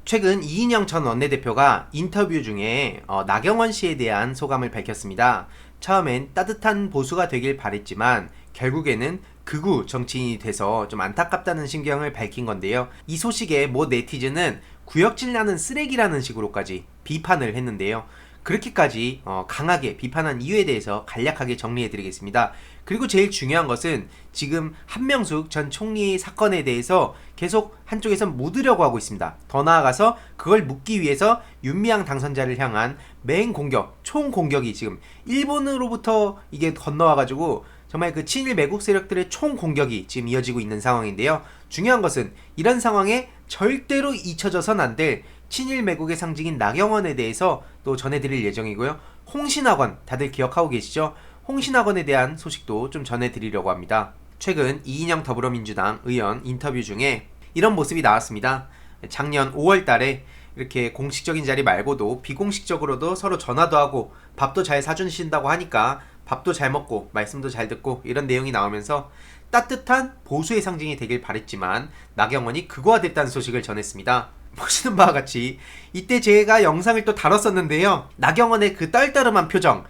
최근 이인영 전 원내대표가 인터뷰 중에 나경원 씨에 대한 소감을 밝혔습니다. 처음엔 따뜻한 보수가 되길 바랬지만 결국에는 극우 정치인이 돼서 좀 안타깝다는 심경을 밝힌 건데요. 이 소식에 모 네티즌은 구역질 나는 쓰레기라는 식으로까지 비판을 했는데요. 그렇게까지 강하게 비판한 이유에 대해서 간략하게 정리해드리겠습니다. 그리고 제일 중요한 것은 지금 한명숙 전 총리 사건에 대해서 계속 한쪽에선 묻으려고 하고 있습니다. 더 나아가서 그걸 묻기 위해서 윤미향 당선자를 향한 맹 공격, 총 공격이 지금 일본으로부터 이게 건너와가지고 정말 그 친일 매국 세력들의 총 공격이 지금 이어지고 있는 상황인데요. 중요한 것은 이런 상황에 절대로 잊혀져선 안 될 친일 매국의 상징인 나경원에 대해서 또 전해드릴 예정이고요. 홍신학원 다들 기억하고 계시죠? 홍신학원에 대한 소식도 좀 전해드리려고 합니다. 최근 이인영 더불어민주당 의원 인터뷰 중에 이런 모습이 나왔습니다. 작년 5월 달에 이렇게 공식적인 자리 말고도 비공식적으로도 서로 전화도 하고 밥도 잘 사주신다고 하니까 밥도 잘 먹고 말씀도 잘 듣고 이런 내용이 나오면서 따뜻한 보수의 상징이 되길 바랬지만 나경원이 극우화됐다는 소식을 전했습니다. 보시는 바와 같이 이때 제가 영상을 또 다뤘었는데요. 나경원의 그 떨떠름한 표정,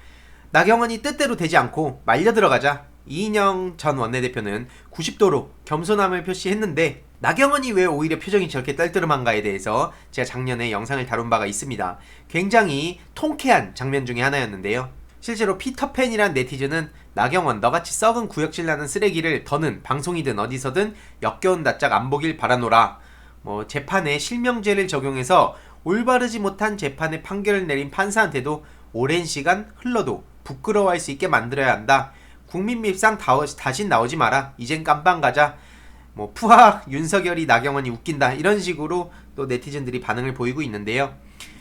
나경원이 뜻대로 되지 않고 말려 들어가자 이인영 전 원내대표는 90도로 겸손함을 표시했는데 나경원이 왜 오히려 표정이 저렇게 떨떠름한가에 대해서 제가 작년에 영상을 다룬 바가 있습니다. 굉장히 통쾌한 장면 중에 하나였는데요. 실제로 피터팬이란 네티즌은 나경원 너같이 썩은 구역질 나는 쓰레기를 더는 방송이든 어디서든 역겨운 낯짝 안 보길 바라노라. 재판에 실명제를 적용해서 올바르지 못한 재판의 판결을 내린 판사한테도 오랜 시간 흘러도 부끄러워할 수 있게 만들어야 한다. 국민 밉상 다신 나오지 마라. 이젠 깜빵 가자. 푸악 윤석열이 나경원이 웃긴다. 이런 식으로 또 네티즌들이 반응을 보이고 있는데요.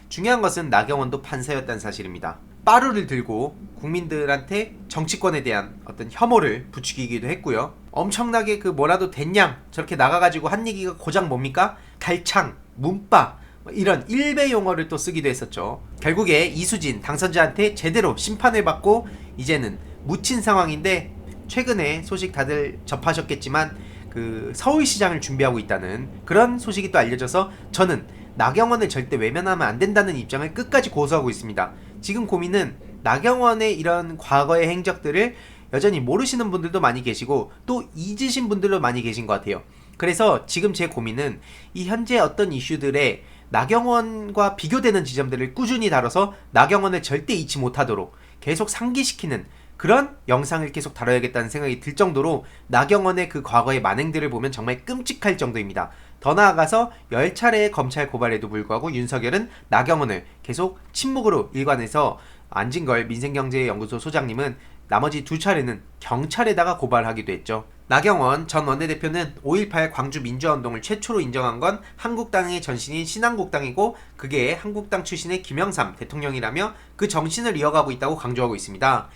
중요한 것은 나경원도 판사였다는 사실입니다. 빠루를 들고 국민들한테 정치권에 대한 어떤 혐오를 부추기기도 했고요. 엄청나게 그 뭐라도 됐냥 저렇게 나가가지고 한 얘기가 고작 뭡니까? 달창, 문빠 이런 일배 용어를 또 쓰기도 했었죠. 결국에 이수진 당선자한테 제대로 심판을 받고 이제는 묻힌 상황인데 최근에 소식 다들 접하셨겠지만 그 서울시장을 준비하고 있다는 그런 소식이 또 알려져서 저는 나경원을 절대 외면하면 안 된다는 입장을 끝까지 고수하고 있습니다. 지금 고민은 나경원의 이런 과거의 행적들을 여전히 모르시는 분들도 많이 계시고 또 잊으신 분들도 많이 계신 것 같아요. 그래서 지금 제 고민은 이 현재 어떤 이슈들에 나경원과 비교되는 지점들을 꾸준히 다뤄서 나경원을 절대 잊지 못하도록 계속 상기시키는 그런 영상을 계속 다뤄야겠다는 생각이 들 정도로 나경원의 그 과거의 만행들을 보면 정말 끔찍할 정도입니다. 더 나아가서 10차례의 검찰 고발에도 불구하고 윤석열은 나경원을 계속 침묵으로 일관해서 안진걸 민생경제연구소 소장님은 나머지 2차례는 경찰에다가 고발하기도 했죠. 나경원 전 원내대표는 5.18 광주 민주화운동을 최초로 인정한 건 한국당의 전신인 신한국당이고 그게 한국당 출신의 김영삼 대통령이라며 그 정신을 이어가고 있다고 강조하고 있습니다.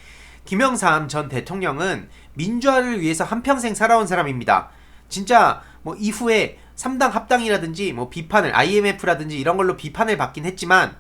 김영삼 전 대통령은 민주화를 위해서 한평생 살아온 사람입니다. 진짜 이후에 3당 합당이라든지 비판을 IMF라든지 이런 걸로 비판을 받긴 했지만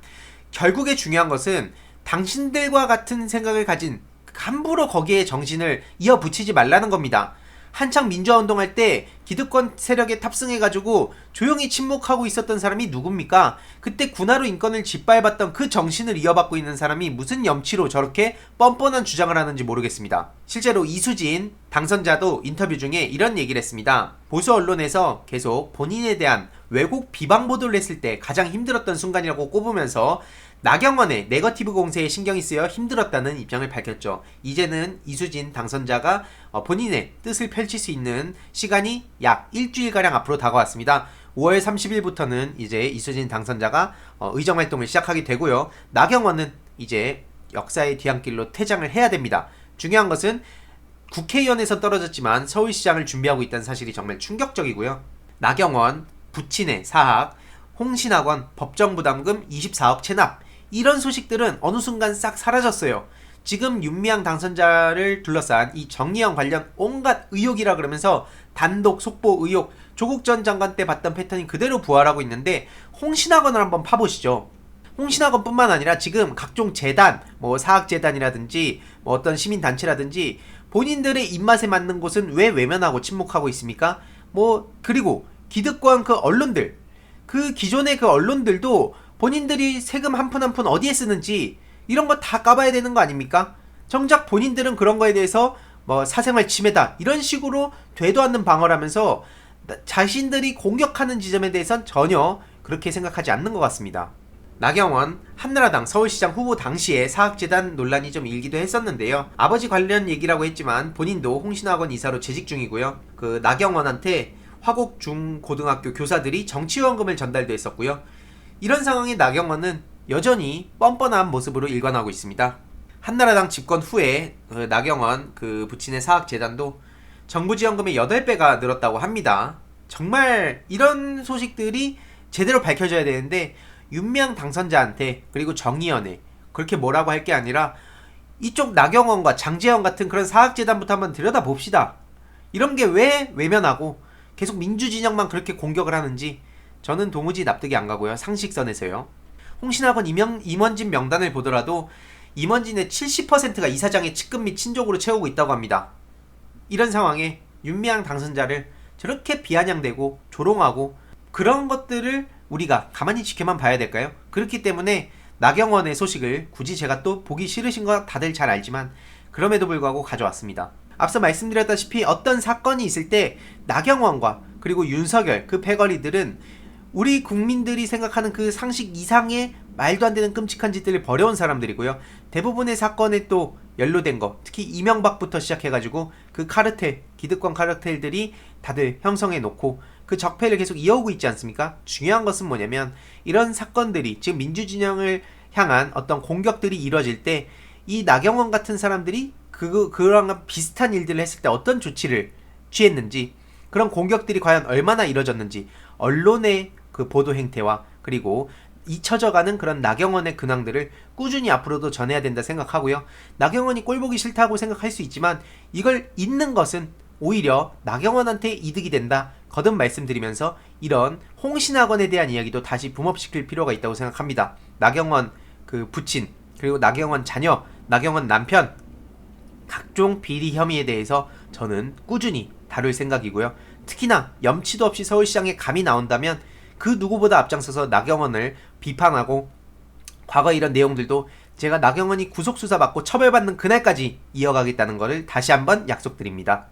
결국에 중요한 것은 당신들과 같은 생각을 가진 함부로 거기에 정신을 이어붙이지 말라는 겁니다. 한창 민주화운동할 때 기득권 세력에 탑승해가지고 조용히 침묵하고 있었던 사람이 누굽니까? 그때 군화로 인권을 짓밟았던 그 정신을 이어받고 있는 사람이 무슨 염치로 저렇게 뻔뻔한 주장을 하는지 모르겠습니다. 실제로 이수진 당선자도 인터뷰 중에 이런 얘기를 했습니다. 보수 언론에서 계속 본인에 대한 왜곡 비방 보도를 했을 때 가장 힘들었던 순간이라고 꼽으면서 나경원의 네거티브 공세에 신경이 쓰여 힘들었다는 입장을 밝혔죠. 이제는 이수진 당선자가 본인의 뜻을 펼칠 수 있는 시간이 약 일주일가량 앞으로 다가왔습니다. 5월 30일부터는 이제 이수진 당선자가 의정활동을 시작하게 되고요. 나경원은 이제 역사의 뒤안길로 퇴장을 해야 됩니다. 중요한 것은 국회의원에서 떨어졌지만 서울시장을 준비하고 있다는 사실이 정말 충격적이고요. 나경원, 부친의 사학, 홍신학원, 법정부담금 24억 체납 이런 소식들은 어느 순간 싹 사라졌어요. 지금 윤미향 당선자를 둘러싼 이 정의영 관련 온갖 의혹이라 그러면서 단독 속보 의혹, 조국 전 장관 때 봤던 패턴이 그대로 부활하고 있는데 홍신학원을 한번 파보시죠. 홍신학원뿐만 아니라 지금 각종 재단, 사학재단이라든지 어떤 시민단체라든지 본인들의 입맛에 맞는 곳은 왜 외면하고 침묵하고 있습니까? 그리고 기득권 그 언론들 그 기존의 그 언론들도 본인들이 세금 한 푼 한 푼 어디에 쓰는지 이런 거 다 까봐야 되는 거 아닙니까? 정작 본인들은 그런 거에 대해서 뭐 사생활 침해다 이런 식으로 되도 않는 방어를 하면서 자신들이 공격하는 지점에 대해선 전혀 그렇게 생각하지 않는 것 같습니다. 나경원 한나라당 서울시장 후보 당시에 사학재단 논란이 좀 일기도 했었는데요. 아버지 관련 얘기라고 했지만 본인도 홍신학원 이사로 재직 중이고요. 그 나경원한테 화곡 중고등학교 교사들이 정치후원금을 전달도 했었고요. 이런 상황에 나경원은 여전히 뻔뻔한 모습으로 일관하고 있습니다. 한나라당 집권 후에 나경원 그 부친의 사학재단도 정부 지원금의 8배가 늘었다고 합니다. 정말 이런 소식들이 제대로 밝혀져야 되는데 윤미향 당선자한테 그리고 정의연에 그렇게 뭐라고 할 게 아니라 이쪽 나경원과 장제원 같은 그런 사학재단부터 한번 들여다봅시다. 이런 게 왜 외면하고 계속 민주진영만 그렇게 공격을 하는지 저는 도무지 납득이 안 가고요. 상식선에서요. 홍신학원 임원진 명단을 보더라도 임원진의 70%가 이사장의 측근 및 친족으로 채우고 있다고 합니다. 이런 상황에 윤미향 당선자를 저렇게 비아냥대고 조롱하고 그런 것들을 우리가 가만히 지켜만 봐야 될까요? 그렇기 때문에 나경원의 소식을 굳이 제가 또 보기 싫으신 거 다들 잘 알지만 그럼에도 불구하고 가져왔습니다. 앞서 말씀드렸다시피 어떤 사건이 있을 때 나경원과 그리고 윤석열 그 패거리들은 우리 국민들이 생각하는 그 상식 이상의 말도 안 되는 끔찍한 짓들을 벌여온 사람들이고요. 대부분의 사건에 또 연루된 거, 특히 이명박부터 시작해가지고 그 카르텔, 기득권 카르텔들이 다들 형성해 놓고 그 적폐를 계속 이어오고 있지 않습니까? 중요한 것은 뭐냐면 이런 사건들이 지금 민주진영을 향한 어떤 공격들이 이뤄질 때 이 나경원 같은 사람들이 그런 비슷한 일들을 했을 때 어떤 조치를 취했는지, 그런 공격들이 과연 얼마나 이뤄졌는지 언론의 그 보도 행태와 그리고 잊혀져가는 그런 나경원의 근황들을 꾸준히 앞으로도 전해야 된다 생각하고요. 나경원이 꼴보기 싫다고 생각할 수 있지만 이걸 잊는 것은 오히려 나경원한테 이득이 된다. 거듭 말씀드리면서 이런 홍신학원에 대한 이야기도 다시 붐업시킬 필요가 있다고 생각합니다. 나경원 그 부친, 그리고 나경원 자녀, 나경원 남편 각종 비리 혐의에 대해서 저는 꾸준히 다룰 생각이고요. 특히나 염치도 없이 서울시장에 감이 나온다면 그 누구보다 앞장서서 나경원을 비판하고 과거 이런 내용들도 제가 나경원이 구속수사 받고 처벌받는 그날까지 이어가겠다는 것을 다시 한번 약속드립니다.